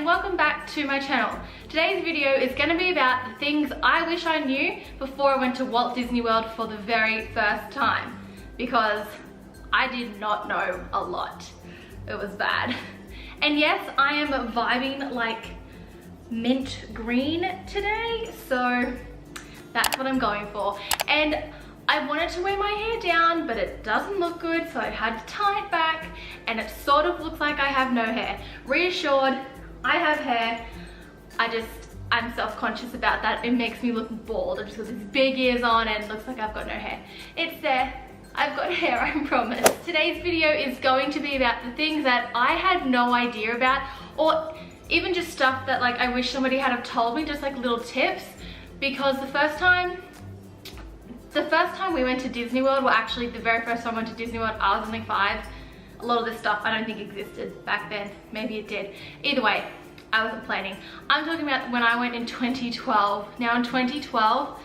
and welcome back to my channel. Today's video is going to be about the things I wish I knew before I went to Walt Disney World for the very first time, because I did not know a lot. It was bad. And yes, I am vibing like mint green today, so that's what I'm going for. And I wanted to wear my hair down, but it doesn't look good, so I had to tie it back, and it sort of looks like I have no hair. Reassured, I have hair. I'm self-conscious about that. It makes me look bald. I just got these big ears on and it looks like I've got no hair. It's there. I've got hair, I promise. Today's video is going to be about the things that I had no idea about, or even just stuff that like I wish somebody had have told me, just like little tips, because the first time we went to Disney World, well actually the very first time I went to Disney World, I was only 5. A lot of this stuff I don't think existed back then. Maybe it did. Either way, I wasn't planning. I'm talking about when I went in 2012. Now in 2012,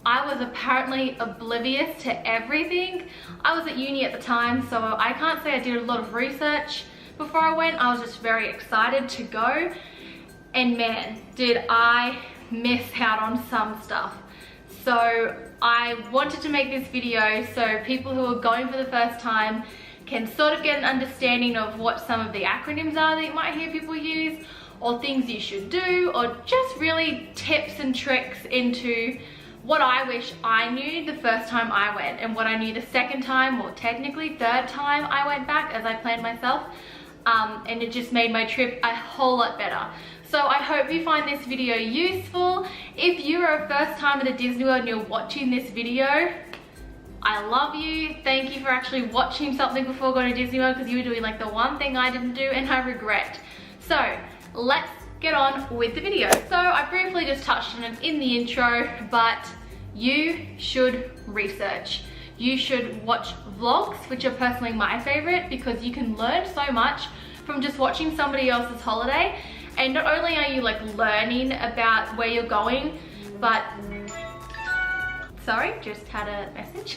I was apparently oblivious to everything. I was at uni at the time, so I can't say I did a lot of research before I went. I was just very excited to go. And man, did I miss out on some stuff. So I wanted to make this video so people who are going for the first time can sort of get an understanding of what some of the acronyms are that you might hear people use, or things you should do, or just really tips and tricks into what I wish I knew the first time I went, and what I knew the second time, or technically third time I went back as I planned myself. And it just made my trip a whole lot better. So I hope you find this video useful. If you are a first time at a Disney World and you're watching this video, I love you. Thank you for actually watching something before going to Disney World, because you were doing like the one thing I didn't do and I regret. So let's get on with the video. So I briefly just touched on it in the intro, but you should research. You should watch vlogs, which are personally my favorite, because you can learn so much from just watching somebody else's holiday. And not only are you like learning about where you're going, but sorry, just had a message.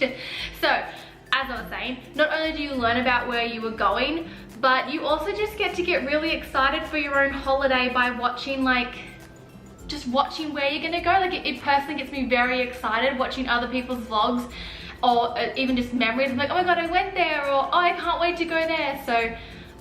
So as I was saying, not only do you learn about where you were going, but you also just get to get really excited for your own holiday by watching just watching where you're gonna go. Like it personally gets me very excited watching other people's vlogs, or even just memories. I'm like, oh my god, I went there, or oh, I can't wait to go there. So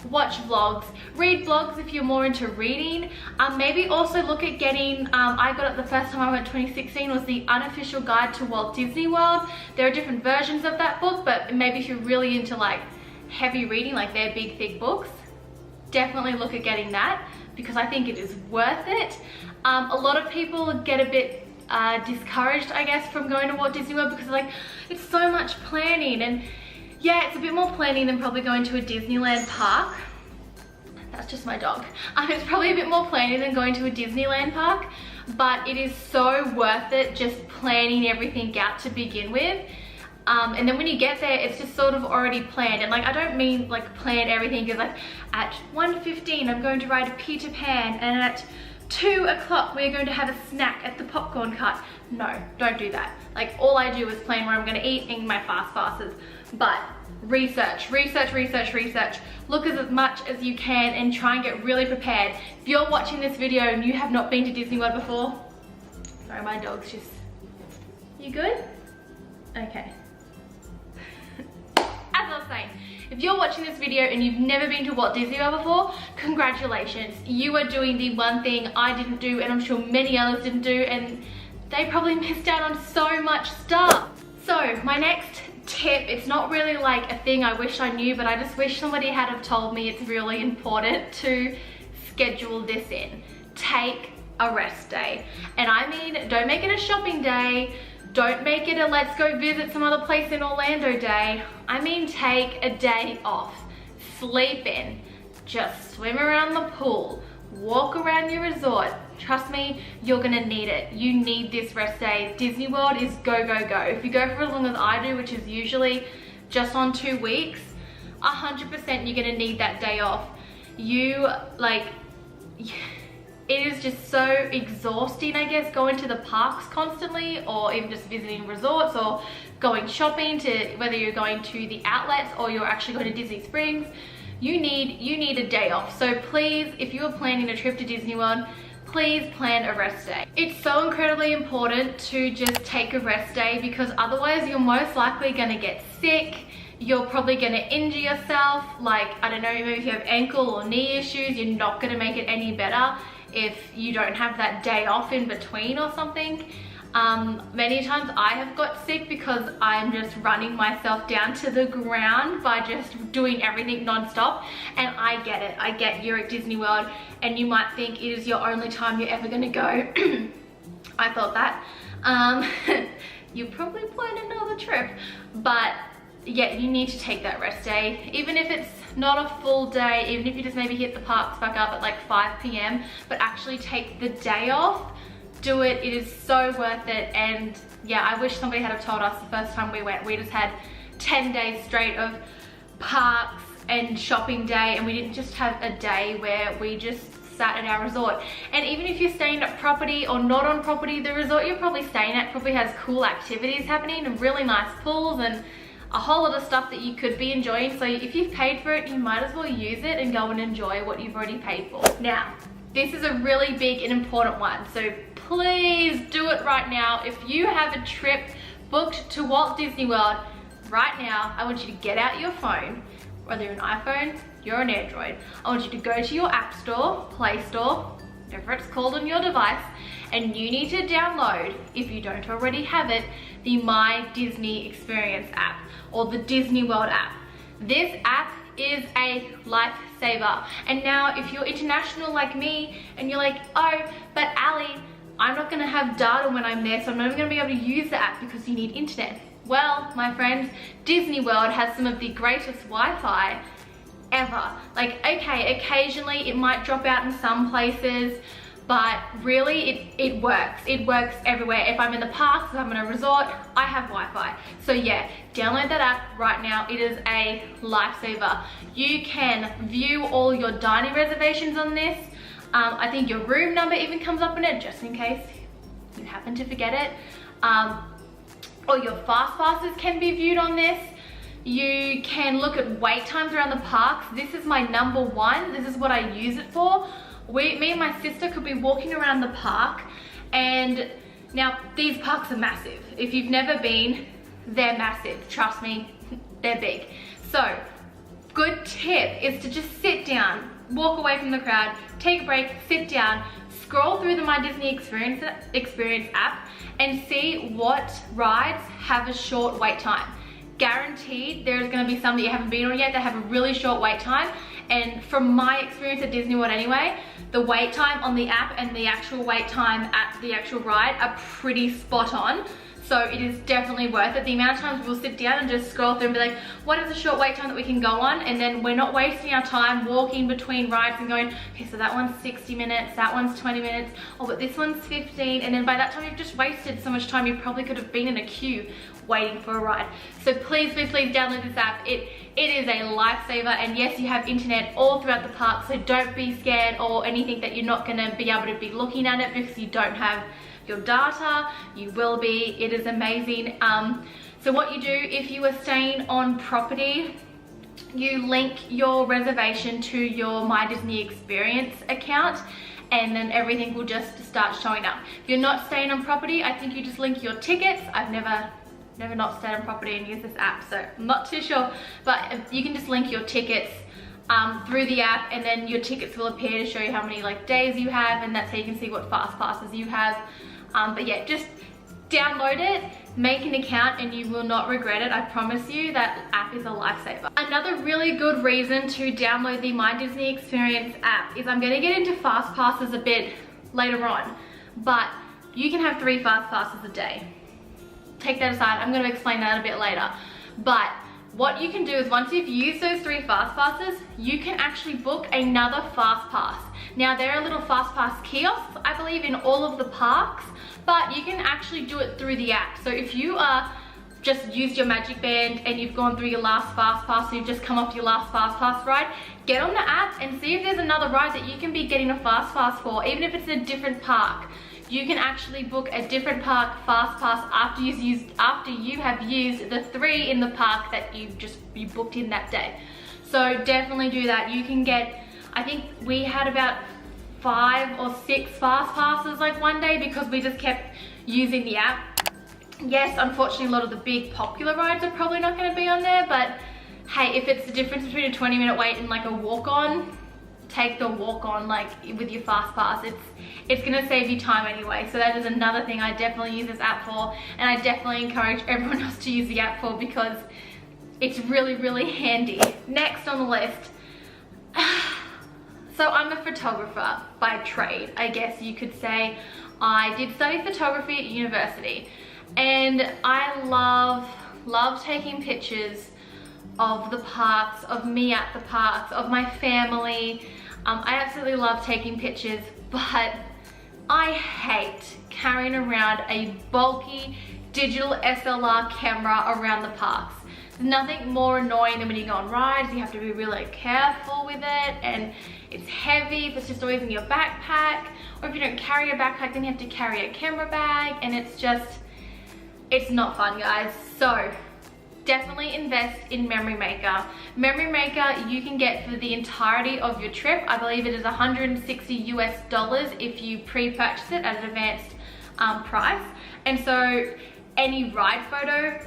watch vlogs, read blogs if you're more into reading. Maybe also look at getting, I got it the first time I went 2016, was the Unofficial Guide to Walt Disney World. There are different versions of that book, but maybe if you're really into like heavy reading, like their big thick books, definitely look at getting that, because I think it is worth it. A lot of people get a bit discouraged, I guess, from going to Walt Disney World, because like it's so much planning. And yeah, it's a bit more planning than probably going to a Disneyland park. That's just my dog. It's probably a bit more planning than going to a Disneyland park, but it is so worth it just planning everything out to begin with. And then when you get there, it's just sort of already planned. And like, I don't mean like plan everything as like at 1:15 I'm going to ride a Peter Pan, and at 2 o'clock we're going to have a snack at the popcorn cart. No, don't do that. Like all I do is plan where I'm going to eat in my fast passes. But research. Look as much as you can and try and get really prepared. If you're watching this video and you have not been to Disney World before, sorry, my dog's just, you good? Okay. As I was saying, if you're watching this video and you've never been to Walt Disney World before, congratulations. You are doing the one thing I didn't do, and I'm sure many others didn't do, and they probably missed out on so much stuff. So my next tip, it's not really like a thing I wish I knew, but I just wish somebody had have told me it's really important to schedule this in. Take a rest day. And I mean, don't make it a shopping day. Don't make it a let's go visit some other place in Orlando day. I mean, take a day off. Sleep in. Just swim around the pool. Walk around your resort. Trust me, you're gonna need it. You need this rest day. Disney World is go, go, go. If you go for as long as I do, which is usually just on 2 weeks, 100% you're gonna need that day off. It is just so exhausting, I guess, going to the parks constantly, or even just visiting resorts, or going shopping, to whether you're going to the outlets or you're actually going to Disney Springs. you need a day off. So please, if you are planning a trip to Disney World, please plan a rest day. It's so incredibly important to just take a rest day, because otherwise you're most likely gonna get sick. You're probably gonna injure yourself. Like, I don't know, maybe if you have ankle or knee issues, you're not gonna make it any better if you don't have that day off in between or something. Many times I have got sick because I'm just running myself down to the ground by just doing everything non-stop. And I get it. I get you're at Disney World and you might think it is your only time you're ever gonna go. I thought that. You probably plan another trip. But yeah, you need to take that rest day. Even if it's not a full day, even if you just maybe hit the parks back up at like 5 p.m, but actually take the day off. Do it. It is so worth it. And yeah, I wish somebody had have told us the first time we went. We just had 10 days straight of parks and shopping day, and we didn't just have a day where we just sat at our resort. And even if you're staying at property or not on property, the resort you're probably staying at probably has cool activities happening and really nice pools and a whole lot of stuff that you could be enjoying. So if you've paid for it, you might as well use it and go and enjoy what you've already paid for. Now, this is a really big and important one, so please do it right now. If you have a trip booked to Walt Disney World right now, I want you to get out your phone, whether you're an iPhone, you're an Android. I want you to go to your App Store, Play Store, whatever it's called on your device, and you need to download, if you don't already have it, the My Disney Experience app or the Disney World app. This app is a lifesaver. And now if you're international like me and you're like, oh, but Ali, I'm not gonna have data when I'm there, so I'm not even gonna be able to use the app because you need internet. Well, my friends, Disney World has some of the greatest Wi-Fi ever. Like, okay, occasionally it might drop out in some places, but really it works. It works everywhere. If I'm in the parks, if I'm in a resort, I have Wi-Fi. So yeah, download that app right now. It is a lifesaver. You can view all your dining reservations on this. I think your room number even comes up in it, just in case you happen to forget it. Or your fast passes can be viewed on this. You can look at wait times around the parks. This is my #1. This is what I use it for. Me and my sister could be walking around the park, and now these parks are massive. If you've never been, they're massive. Trust me, they're big. So, good tip is to just sit down, walk away from the crowd, take a break, sit down, scroll through the My Disney Experience app and see what rides have a short wait time. Guaranteed there's going to be some that you haven't been on yet that have a really short wait time. And from my experience at Disney World anyway, the wait time on the app and the actual wait time at the actual ride are pretty spot on. So it is definitely worth it. The amount of times we'll sit down and just scroll through and be like, what is the short wait time that we can go on? And then we're not wasting our time walking between rides and going, okay, so that one's 60 minutes, that one's 20 minutes, oh, but this one's 15. And then by that time you've just wasted so much time, you probably could have been in a queue waiting for a ride. So please, please, please download this app. It is a lifesaver, and yes, you have internet all throughout the park, so don't be scared or anything that you're not gonna be able to be looking at it because you don't have your data. You will be. It is amazing. So what you do if you are staying on property, you link your reservation to your My Disney Experience account, and then everything will just start showing up. If you're not staying on property, I think you just link your tickets. I've never not stayed on property and used this app, so I'm not too sure, but you can just link your tickets through the app, and then your tickets will appear to show you how many like days you have, and that's how you can see what fast passes you have. But yeah, just download it, make an account, and you will not regret it. I promise you, that app is a lifesaver. Another really good reason to download the My Disney Experience app is I'm gonna get into fast passes a bit later on, but you can have 3 fast passes a day. Take that aside, I'm gonna explain that a bit later. But what you can do is once you've used those 3 fast passes, you can actually book another fast pass. Now there are little fast pass kiosks, I believe, in all of the parks, but you can actually do it through the app. So if you are just used your Magic Band and you've gone through your last fast pass and you've just come off your last fast pass ride, get on the app and see if there's another ride that you can be getting a fast pass for, even if it's in a different park. You can actually book a different park fast pass after you have used the 3 in the park that you booked in that day. So definitely do that. You can get, I think we had about 5 or 6 fast passes like one day because we just kept using the app. Yes, unfortunately a lot of the big popular rides are probably not going to be on there, but hey, if it's the difference between a 20-minute wait and like a walk-on, take the walk-on like with your fast pass. It's gonna save you time anyway. So that is another thing I definitely use this app for, and I definitely encourage everyone else to use the app for because it's really, really handy. Next on the list, so I'm a photographer by trade, I guess you could say. I did study photography at university, and I love taking pictures of the parks, of me at the parks, of my family. I absolutely love taking pictures, but I hate carrying around a bulky digital SLR camera around the parks. There's nothing more annoying than when you go on rides, you have to be really careful with it, and it's heavy if it's just always in your backpack, or if you don't carry a backpack then you have to carry a camera bag, and it's not fun, guys. So definitely invest in Memory Maker. Memory Maker you can get for the entirety of your trip. I believe it is $160 US if you pre-purchase it at an advanced price. And so any ride photo,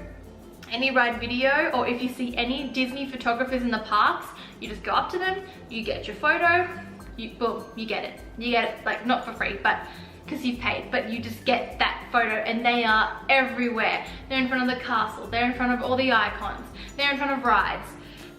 any ride video, or if you see any Disney photographers in the parks, you just go up to them, you get your photo, boom, you get it. You get it, like not for free, but because you've paid, but you just get that photo, and they are everywhere. They're in front of the castle, they're in front of all the icons, they're in front of rides,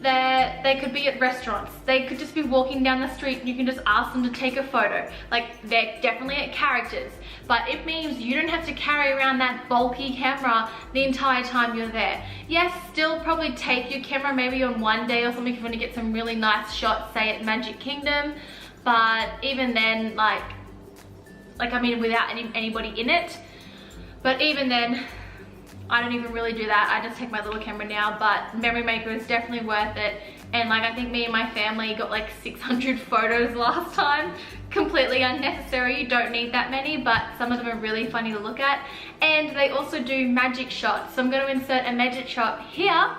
they could be at restaurants, they could just be walking down the street and you can just ask them to take a photo. Like, they're definitely at characters, but it means you don't have to carry around that bulky camera the entire time you're there. Yes, still probably take your camera maybe on one day or something if you want to get some really nice shots, say at Magic Kingdom, but even then, like I mean without anybody in it, but even then I don't even really do that. I just take my little camera now, but Memory Maker is definitely worth it. And like, I think me and my family got like 600 photos last time. Completely unnecessary, you don't need that many, but some of them are really funny to look at. And they also do magic shots. So I'm going to insert a magic shot here.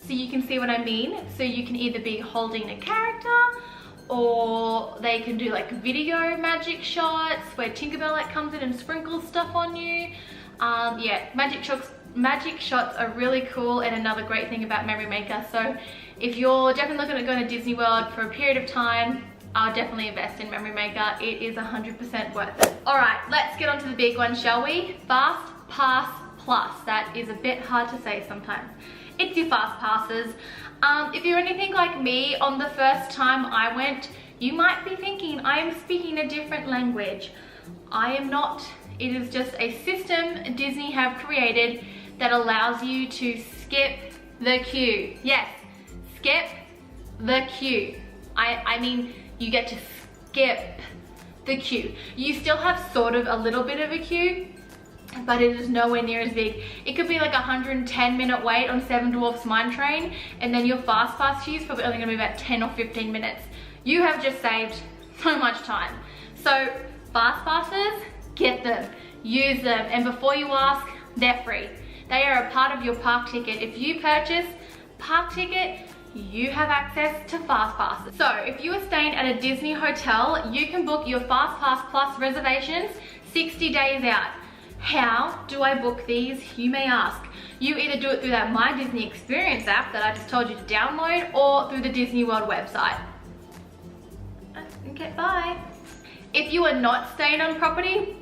So you can see what I mean. So you can either be holding a character, or they can do like video magic shots where Tinkerbell like comes in and sprinkles stuff on you. Yeah, magic shots are really cool, and another great thing about Memory Maker. So if you're definitely looking at going to Disney World for a period of time, I'll definitely invest in Memory Maker. It is 100% worth it. All right, let's get on to the big one, shall we? Fast Pass Plus. That is a bit hard to say sometimes. It's your fast passes. If you're anything like me, on the first time I went, you might be thinking I am speaking a different language. I am not. It is just a system Disney have created that allows you to skip the queue. Yes, skip the queue. I mean, you get to skip the queue. You still have sort of a little bit of a queue, but it is nowhere near as big. It could be like a 110-minute wait on Seven Dwarfs Mine Train, and then your fast pass queue is probably only gonna be about 10 or 15 minutes. You have just saved so much time. So fast passes, get them, use them, and before you ask, they're free. They are a part of your park ticket. If you purchase park ticket, you have access to fast passes. So if you are staying at a Disney hotel, you can book your Fast Pass Plus reservations 60 days out. How do I book these, you may ask? You either do it through that My Disney Experience app that I just told you to download, or through the Disney World website. Okay, bye. If you are not staying on property,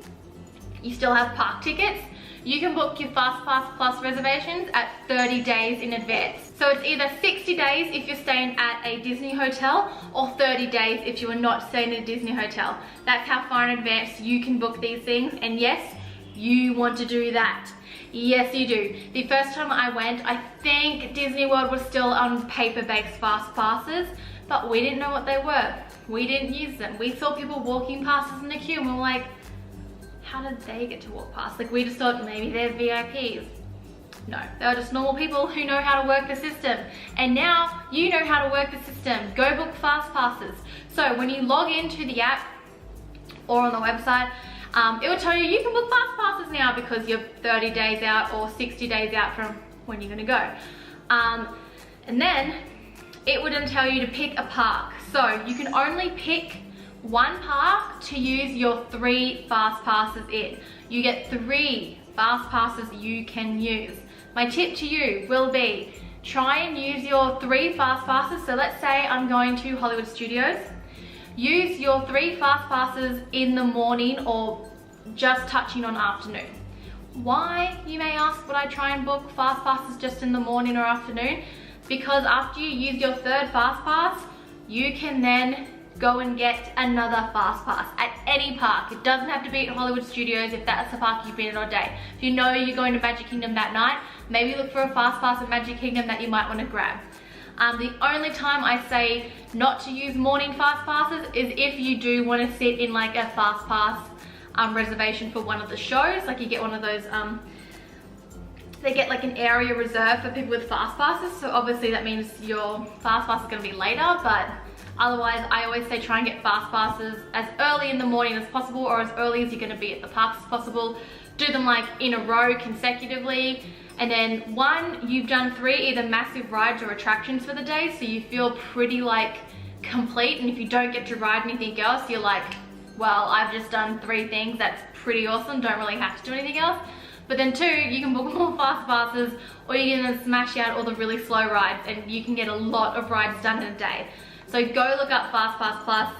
you still have park tickets, you can book your Fast Pass Plus reservations at 30 days in advance. So it's either 60 days if you're staying at a Disney hotel, or 30 days if you are not staying at a Disney hotel. That's how far in advance you can book these things, and yes, you want to do that. Yes, you do. The first time I went, I think Disney World was still on paper-based fast passes, but we didn't know what they were. We didn't use them. We saw people walking past us in the queue and we were like, how did they get to walk past? Like, we just thought maybe they're VIPs. No, they're just normal people who know how to work the system. And now you know how to work the system. Go book fast passes. So when you log into the app or on the website, it will tell you you can book fast passes now because you're 30 days out or 60 days out from when you're gonna go. And then it would then tell you to pick a park. So you can only pick one park to use your 3 fast passes in. You get 3 fast passes you can use. My tip to you will be, try and use your 3 fast passes. So let's say I'm going to Hollywood Studios. Use your 3 fast passes in the morning or just touching on afternoon. Why, you may ask, would I try and book fast passes just in the morning or afternoon? Because after you use your 3rd fast pass, you can then go and get another fast pass at any park. It doesn't have to be at Hollywood Studios if that's the park you've been in all day. If you know you're going to Magic Kingdom that night, maybe look for a fast pass at Magic Kingdom that you might want to grab. The only time I say not to use morning fast passes is if you do want to sit in like a fast pass reservation for one of the shows. Like you get one of those, they get like an area reserved for people with fast passes. So obviously that means your fast pass is going to be later, but otherwise I always say try and get fast passes as early in the morning as possible, or as early as you're going to be at the parks as possible. Do them like in a row consecutively. And then you've done 3 either massive rides or attractions for the day, so you feel pretty like complete. And if you don't get to ride anything else, you're like, well, I've just done 3 things, that's pretty awesome, don't really have to do anything else. But then 2, you can book more fast passes, or you can then smash out all the really slow rides, and you can get a lot of rides done in a day. So go look up Fast Pass Plus.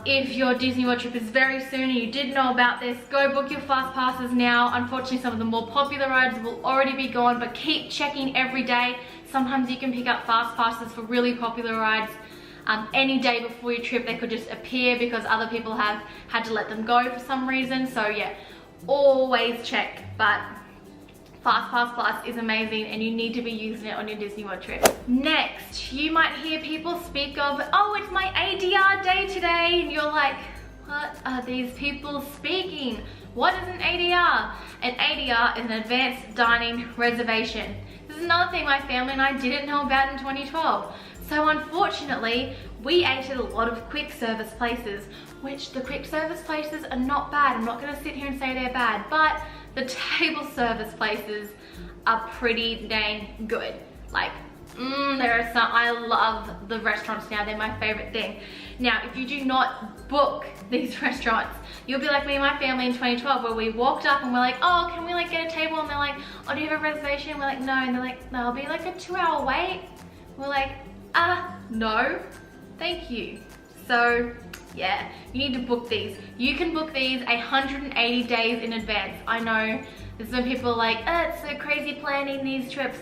If your Disney World trip is very soon and you didn't know about this, go book your fast passes now. Unfortunately, some of the more popular rides will already be gone, but keep checking every day. Sometimes you can pick up fast passes for really popular rides. Any day before your trip, they could just appear because other people have had to let them go for some reason. So yeah, always check. But Fast Pass Plus is amazing and you need to be using it on your Disney World trip. Next, you might hear people speak of, oh, it's my ADR day today, and you're like, what are these people speaking? What is an ADR? An ADR is an advanced dining reservation. This is another thing my family and I didn't know about in 2012. So unfortunately, we ate at a lot of quick service places, which the quick service places are not bad. I'm not gonna sit here and say they're bad, but the table service places are pretty dang good. Like, there are some, I love the restaurants now, they're my favorite thing. Now, if you do not book these restaurants, you'll be like me and my family in 2012, where we walked up and we're like, oh, can we like get a table? And they're like, oh, do you have a reservation? And we're like, no. And they're like, there'll be like a 2-hour wait. We're like, no, thank you. So yeah, you need to book these. You can book these 180 days in advance. I know there's some people like, it's so crazy planning these trips.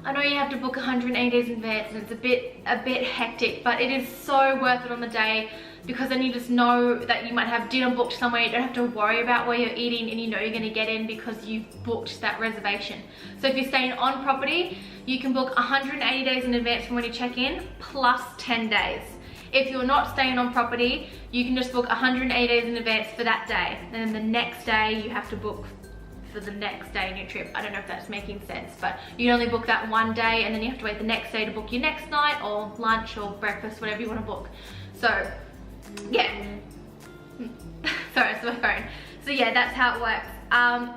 I know you have to book 180 days in advance and it's a bit hectic, but it is so worth it on the day, because then you just know that you might have dinner booked somewhere. You don't have to worry about where you're eating, and you know you're going to get in because you've booked that reservation. So if you're staying on property, you can book 180 days in advance from when you check in, plus 10 days. If you're not staying on property, you can just book 180 days in advance for that day. And then the next day you have to book for the next day in your trip. I don't know if that's making sense, but you only book that one day, and then you have to wait the next day to book your next night or lunch or breakfast, whatever you want to book. So yeah, sorry, it's my phone. So yeah, that's how it works.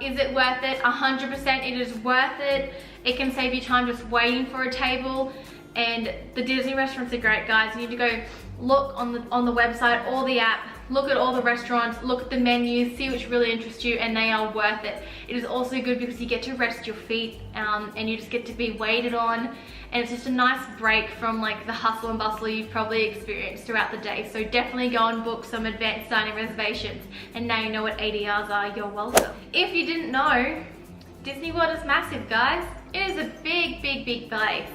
Is it worth it? 100% it is worth it. It can save you time just waiting for a table. And the Disney restaurants are great, guys. You need to go look on the website or the app, look at all the restaurants, look at the menus, see which really interests you, and they are worth it. It is also good because you get to rest your feet, and you just get to be waited on, and it's just a nice break from like the hustle and bustle you've probably experienced throughout the day. So definitely go and book some advanced dining reservations. And now you know what ADRs are, you're welcome. If you didn't know, Disney World is massive, guys. It is a big, big, big place.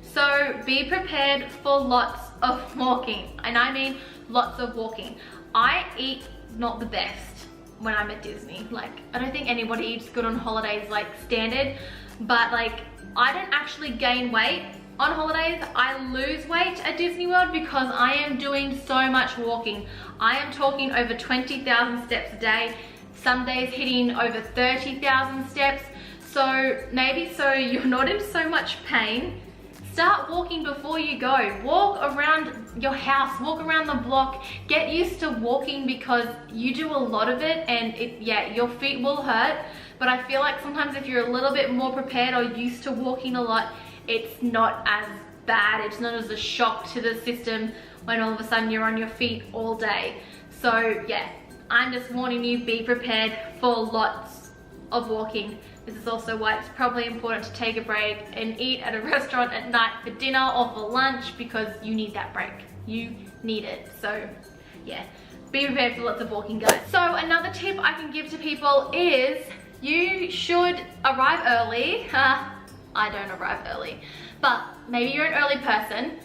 So be prepared for lots of walking, and I mean lots of walking. I eat not the best when I'm at Disney. Like, I don't think anybody eats good on holidays, like standard, but like I don't actually gain weight on holidays. I lose weight at Disney World because I am doing so much walking. I am talking over 20,000 steps a day, some days hitting over 30,000 steps. So maybe so you're not in so much pain. Start walking before you go. Walk around your house, walk around the block. Get used to walking because you do a lot of it and yeah, your feet will hurt. But I feel like sometimes if you're a little bit more prepared or used to walking a lot, it's not as bad. It's not as a shock to the system when all of a sudden you're on your feet all day. So yeah, I'm just warning you, be prepared for lots of walking. This is also why it's probably important to take a break and eat at a restaurant at night for dinner or for lunch, because you need that break. You need it. So yeah, be prepared for lots of walking, guys. So another tip I can give to people is you should arrive early. I don't arrive early, but maybe you're an early person.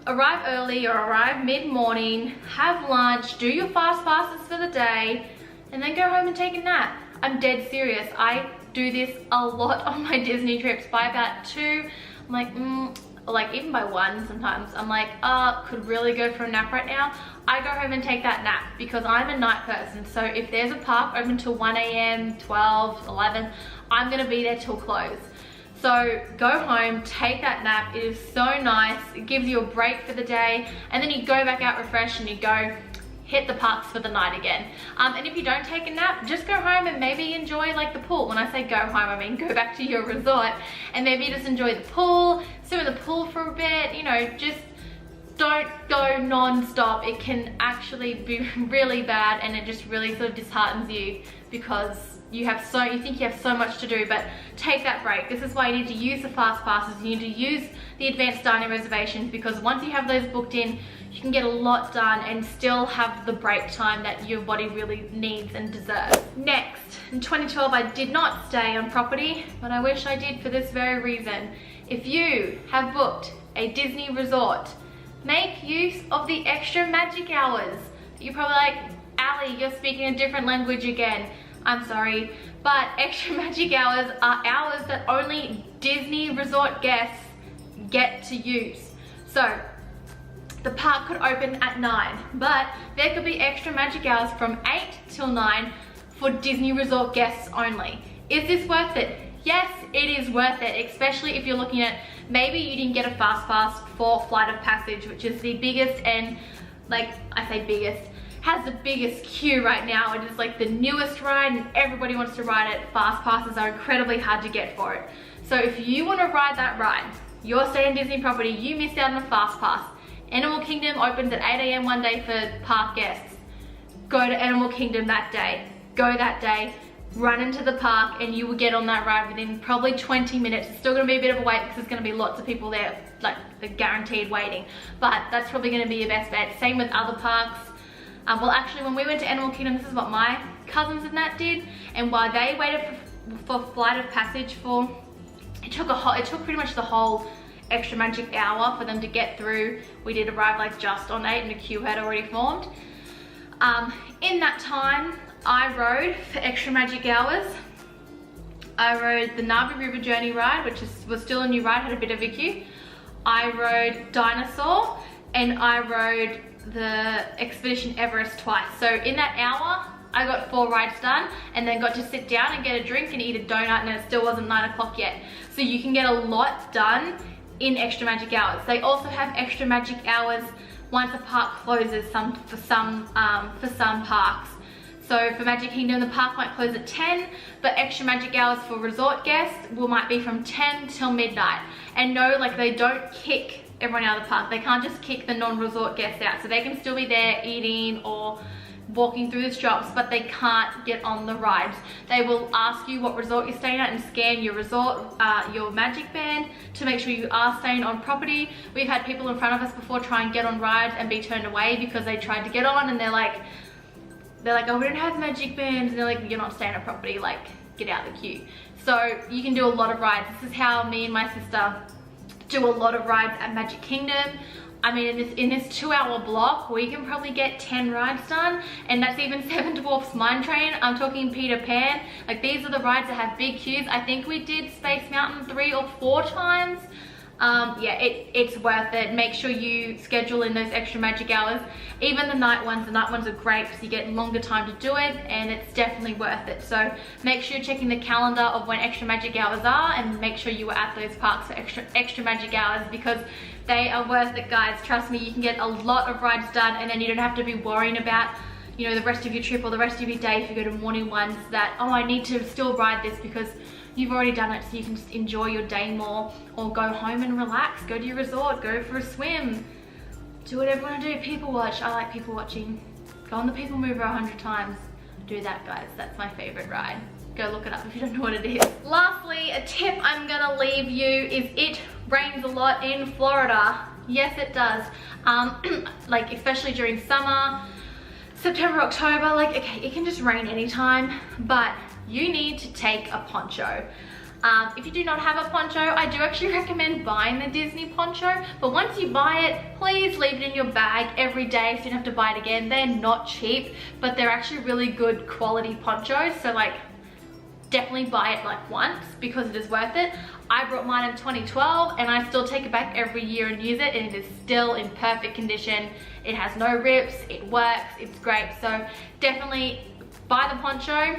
Arrive early or arrive mid-morning, have lunch, do your fast passes for the day, and then go home and take a nap. I'm dead serious. I do this a lot on my Disney trips. By about 2, I'm like, like even by 1 sometimes, I'm like, could really go for a nap right now. I go home and take that nap because I'm a night person. So if there's a park open till 1 a.m., 12, 11, I'm gonna be there till close. So go home, take that nap. It is so nice. It gives you a break for the day, and then you go back out refreshed and you go hit the parks for the night again. And if you don't take a nap, just go home and maybe enjoy like the pool. When I say go home, I mean go back to your resort and maybe just enjoy the pool, swim in the pool for a bit, you know, just don't go non-stop. It can actually be really bad, and it just really sort of disheartens you because you think you have so much to do. But take that break. This is why you need to use the fast passes. You need to use the advanced dining reservations, because once you have those booked in, you can get a lot done and still have the break time that your body really needs and deserves. Next, in 2012, I did not stay on property, but I wish I did for this very reason. If you have booked a Disney resort, make use of the extra magic hours. You're probably like, Ali, you're speaking a different language again. I'm sorry, but extra magic hours are hours that only Disney resort guests get to use. So the park could open at 9, but there could be extra magic hours from 8 till 9 for Disney resort guests only. Is this worth it? Yes, it is worth it, especially if you're looking at, maybe you didn't get a fast pass for Flight of Passage, which is the biggest and, like, I say biggest, has the biggest queue right now. It is like the newest ride and everybody wants to ride it. Fast passes are incredibly hard to get for it. So if you want to ride that ride, you're staying Disney property, you missed out on a fast pass. Animal Kingdom opens at 8 a.m. one day for park guests. Go to Animal Kingdom that day. Go that day, run into the park, and you will get on that ride within probably 20 minutes. It's still gonna be a bit of a wait because there's gonna be lots of people there, like the guaranteed waiting. But that's probably gonna be your best bet. Same with other parks. Well, actually, when we went to Animal Kingdom, this is what my cousins and that did. And while they waited for Flight of Passage for, it took pretty much the whole extra magic hour for them to get through. We did arrive like just on 8 and the queue had already formed. In that time, I rode for extra magic hours. I rode the Navi River Journey ride, which was still a new ride, had a bit of a queue. I rode Dinosaur, and I rode the Expedition Everest twice. So in that hour, I got 4 rides done and then got to sit down and get a drink and eat a donut, and it still wasn't 9 o'clock yet. So you can get a lot done in extra magic hours. They also have extra magic hours once a park closes for some parks. So for Magic Kingdom, the park might close at 10, but extra magic hours for resort guests might be from 10 till midnight. And no, like, they don't kick everyone out of the park. They can't just kick the non-resort guests out. So they can still be there eating or walking through the shops, but they can't get on the rides. They will ask you what resort you're staying at and scan your resort, your magic band to make sure you are staying on property. We've had people in front of us before try and get on rides and be turned away because they tried to get on, and they're like, oh, we don't have magic bands. And they're like, you're not staying on property, like, get out of the queue. So you can do a lot of rides. This is how me and my sister do a lot of rides at Magic Kingdom. I mean, in this 2-hour block, we can probably get 10 rides done, and that's even Seven Dwarfs Mine Train. I'm talking Peter Pan. Like, these are the rides that have big queues. I think we did Space Mountain 3 or 4 times. Yeah, it's worth it. Make sure you schedule in those extra magic hours. Even the night ones are great because you get longer time to do it, and it's definitely worth it. So make sure you're checking the calendar of when extra magic hours are, and make sure you are at those parks for extra magic hours, because they are worth it, guys. Trust me, you can get a lot of rides done, and then you don't have to be worrying about, you know, the rest of your trip or the rest of your day if you go to morning ones that, oh, I need to still ride this, because you've already done it, so you can just enjoy your day more, or go home and relax, go to your resort, go for a swim, do whatever you want to do. People watch. I like people watching. Go on the People Mover 100 times. Do that, guys. That's my favorite ride. Go look it up if you don't know what it is. Lastly, a tip I'm gonna leave you is it rains a lot in Florida. Yes, it does. Like especially during summer, September, October, like, okay, it can just rain anytime, but you need to take a poncho. If you do not have a poncho, I do actually recommend buying the Disney poncho, but once you buy it, please leave it in your bag every day so you don't have to buy it again. They're not cheap, but they're actually really good quality ponchos, so like, definitely buy it like once because it is worth it. I brought mine in 2012 and I still take it back every year and use it, and it is still in perfect condition. It has no rips, it works, it's great. So definitely buy the poncho,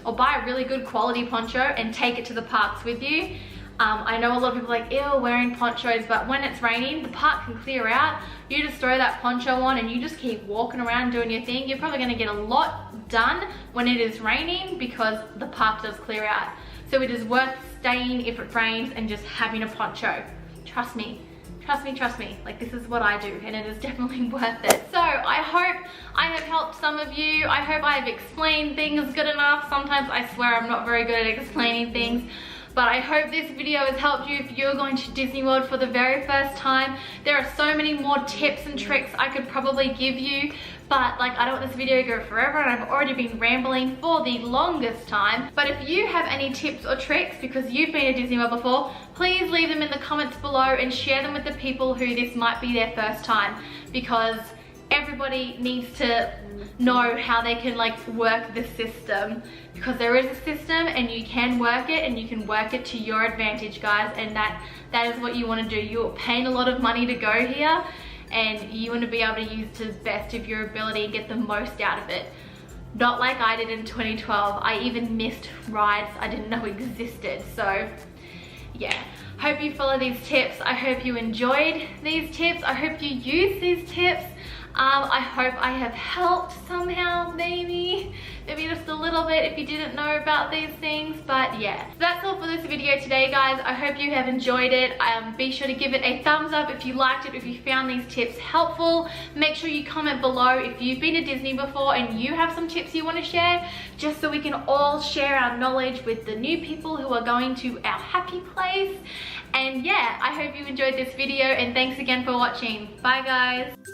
or buy a really good quality poncho and take it to the parks with you. I know a lot of people are like, ew, wearing ponchos, but when it's raining, the park can clear out. You just throw that poncho on and you just keep walking around doing your thing. You're probably gonna get a lot done when it is raining because the park does clear out. So it is worth staying if it rains and just having a poncho. Trust me. Trust me, trust me. Like, this is what I do, and it is definitely worth it. So I hope I have helped some of you. I hope I have explained things good enough. Sometimes I swear I'm not very good at explaining things, but I hope this video has helped you if you're going to Disney World for the very first time. There are so many more tips and tricks I could probably give you, but like, I don't want this video to go forever, and I've already been rambling for the longest time. But if you have any tips or tricks because you've been to Disney World before, please leave them in the comments below and share them with the people who this might be their first time, because everybody needs to know how they can like work the system, because there is a system and you can work it, and you can work it to your advantage, guys, and that is what you want to do. You're paying a lot of money to go here, and you want to be able to use to the best of your ability and get the most out of it. Not like I did in 2012. I even missed rides I didn't know existed. So yeah, hope you follow these tips. I hope you enjoyed these tips. I hope you use these tips. I hope I have helped somehow, maybe just a little bit if you didn't know about these things. But yeah, so that's all for this video today, guys. I hope you have enjoyed it. Be sure to give it a thumbs up if you liked it, if you found these tips helpful. Make sure you comment below if you've been to Disney before and you have some tips you want to share, just so we can all share our knowledge with the new people who are going to our happy place. And yeah, I hope you enjoyed this video, and thanks again for watching. Bye, guys.